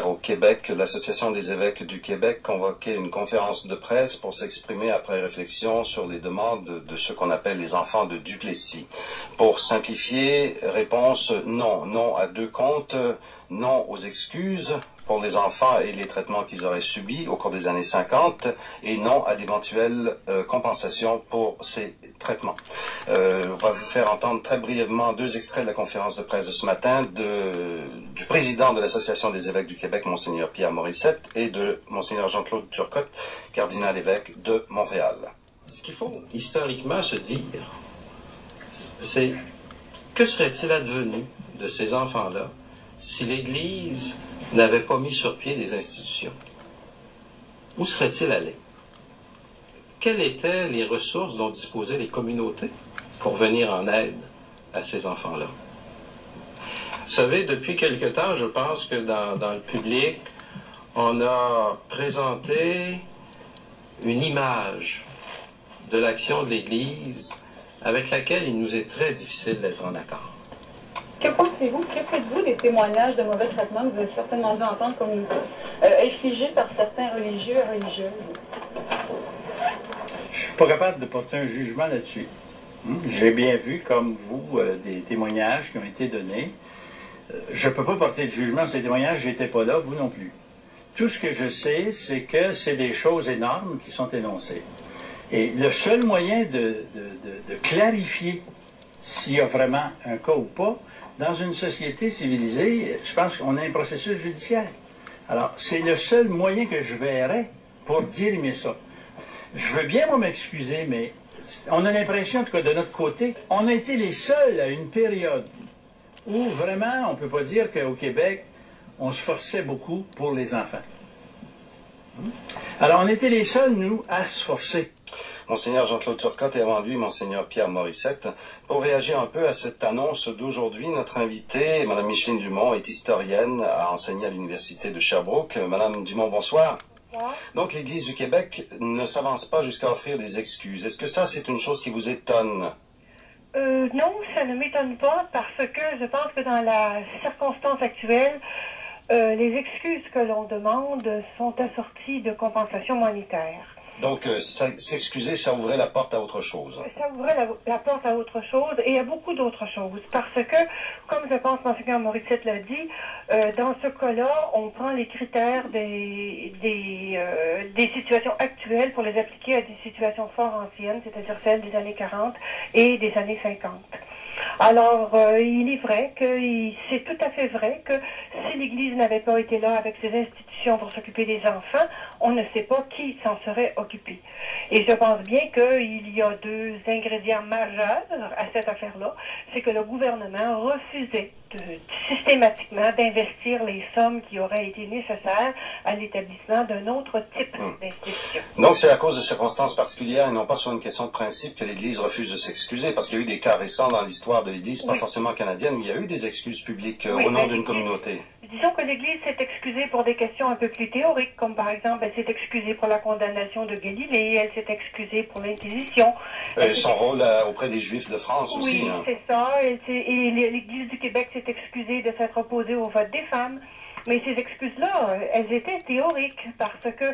Au Québec, l'Association des évêques du Québec convoquait une conférence de presse pour s'exprimer après réflexion sur les demandes de ceux qu'on appelle les enfants de Duplessis. Pour simplifier, réponse non. Non à deux comptes, non aux excuses pour les enfants et les traitements qu'ils auraient subis au cours des années 50 et non à d'éventuelles compensations pour ces traitements. On va vous faire entendre très brièvement deux extraits de la conférence de presse de ce matin du président de l'Association des évêques du Québec, Monseigneur Pierre Morissette, et de Monseigneur Jean-Claude Turcotte, cardinal-évêque de Montréal. Ce qu'il faut historiquement se dire, c'est que serait-il advenu de ces enfants-là si l'Église n'avait pas mis sur pied des institutions? Où serait-il allé? Quelles étaient les ressources dont disposaient les communautés pour venir en aide à ces enfants-là? Vous savez, depuis quelque temps, je pense que dans le public, on a présenté une image de l'action de l'Église avec laquelle il nous est très difficile d'être en accord. Que pensez-vous, que faites-vous des témoignages de mauvais traitements que vous avez certainement dû entendre comme infligés par certains religieux et religieuses? Je suis pas capable de porter un jugement là-dessus. J'ai bien vu, comme vous, des témoignages qui ont été donnés. Je ne peux pas porter de jugement sur ces témoignages, j'étais pas là, vous non plus. Tout ce que je sais, c'est que c'est des choses énormes qui sont énoncées. Et le seul moyen de clarifier s'il y a vraiment un cas ou pas, dans une société civilisée, je pense qu'on a un processus judiciaire. Alors, c'est le seul moyen que je verrais pour dirimer ça. Je veux bien m'excuser, mais on a l'impression, en tout cas de notre côté, on a été les seuls à une période où vraiment, on ne peut pas dire qu'au Québec, on se forçait beaucoup pour les enfants. Alors, on était les seuls, nous, à se forcer. Monseigneur Jean-Claude Turcotte et avant lui, Monseigneur Pierre Morissette. Pour réagir un peu à cette annonce d'aujourd'hui, notre invitée, Mme Micheline Dumont, est historienne, a enseigné à l'Université de Sherbrooke. Madame Dumont, bonsoir. Bonsoir. Donc, l'Église du Québec ne s'avance pas jusqu'à offrir des excuses. Est-ce que ça, c'est une chose qui vous étonne? Non, ça ne m'étonne pas parce que je pense que dans la circonstance actuelle, les excuses que l'on demande sont assorties de compensations monétaires. Donc, s'excuser, ça ouvrait la porte à autre chose. Ça ouvrait la porte à autre chose et à beaucoup d'autres choses. Parce que, comme je pense Monseigneur Morissette l'a dit, dans ce cas-là, on prend les critères des situations actuelles pour les appliquer à des situations fort anciennes, c'est-à-dire celles des années 40 et des années 50. Alors, il est vrai que c'est tout à fait vrai que si l'Église n'avait pas été là avec ses institutions pour s'occuper des enfants, on ne sait pas qui s'en serait occupé. Et je pense bien qu'il y a deux ingrédients majeurs à cette affaire-là, c'est que le gouvernement refusait systématiquement d'investir les sommes qui auraient été nécessaires à l'établissement d'un autre type d'institution. Donc c'est à cause de circonstances particulières et non pas sur une question de principe que l'Église refuse de s'excuser, parce qu'il y a eu des cas récents dans l'histoire de l'Église, pas forcément canadienne, où il y a eu des excuses publiques au nom d'une communauté. Disons que l'Église s'est excusée pour des questions un peu plus théoriques, comme par exemple, elle s'est excusée pour la condamnation de Galilée, elle s'est excusée pour l'Inquisition. Son rôle auprès des Juifs de France aussi. Oui, c'est ça. Et l'Église du Québec s'est excusée de s'être opposée au vote des femmes. Mais ces excuses-là, elles étaient théoriques, parce que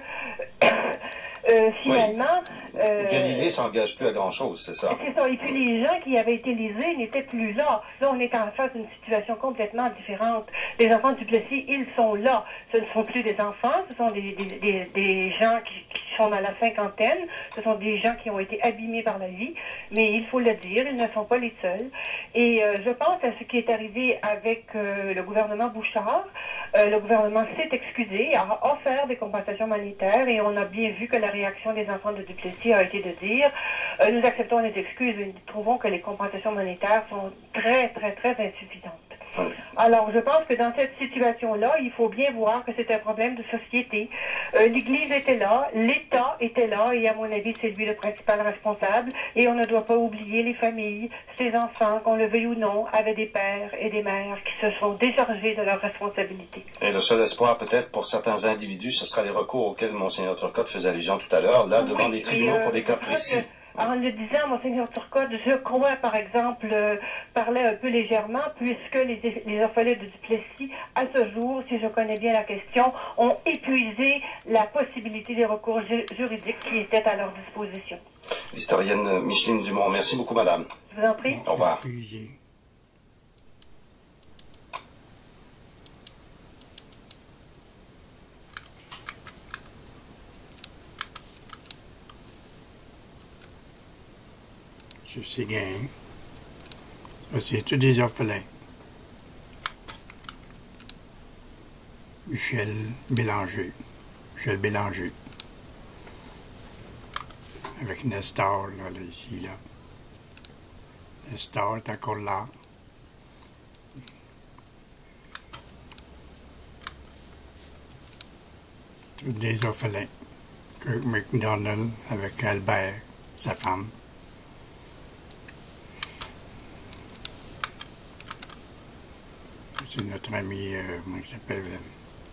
finalement... Galilée s'engage plus à grand-chose, c'est ça. C'est ça. Et puis les gens qui avaient été lésés n'étaient plus là. Là, on est en face d'une situation complètement différente. Les enfants du Plessis, ils sont là. Ce ne sont plus des enfants, ce sont des gens qui sont dans la cinquantaine. Ce sont des gens qui ont été abîmés par la vie. Mais il faut le dire, ils ne sont pas les seuls. Et je pense à ce qui est arrivé avec le gouvernement Bouchard. Le gouvernement s'est excusé, a offert des compensations monétaires et on a bien vu que la réaction des enfants de Duplessis a été de dire nous acceptons les excuses et nous trouvons que les compensations monétaires sont très, très, très insuffisantes. Alors, je pense que dans cette situation-là, il faut bien voir que c'est un problème de société. L'Église était là, l'État était là, et à mon avis, c'est lui le principal responsable. Et on ne doit pas oublier les familles, ces enfants, qu'on le veuille ou non, avaient des pères et des mères qui se sont déchargés de leurs responsabilités. Et le seul espoir, peut-être, pour certains individus, ce sera les recours auxquels Monseigneur Turcotte faisait allusion tout à l'heure, là, devant des tribunaux pour des cas précis. En le disant, Monseigneur Turcotte, je crois, par exemple, parler un peu légèrement, puisque les orphelins de Duplessis, à ce jour, si je connais bien la question, ont épuisé la possibilité des recours juridiques qui étaient à leur disposition. L'historienne Micheline Dumont, merci beaucoup, madame. Je vous en prie. Au revoir. Sur Séguin. Ça, c'est tous des orphelins. Michel Bélanger. Avec Nestor, là, ici, là. Nestor est encore là. Tous des orphelins. Kirk McDonald avec Albert, sa femme. C'est notre ami, comment il s'appelle,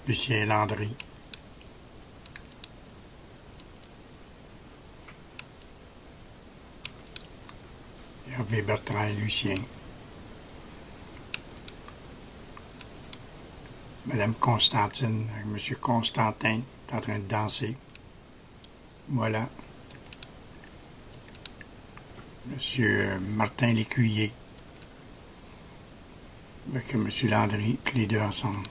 Lucien Landry. Hervé Bertrand et Lucien. Madame Constantine avec Monsieur Constantin est en train de danser. Voilà. Monsieur Martin Lécuyer avec M. Landry, tous les deux ensemble.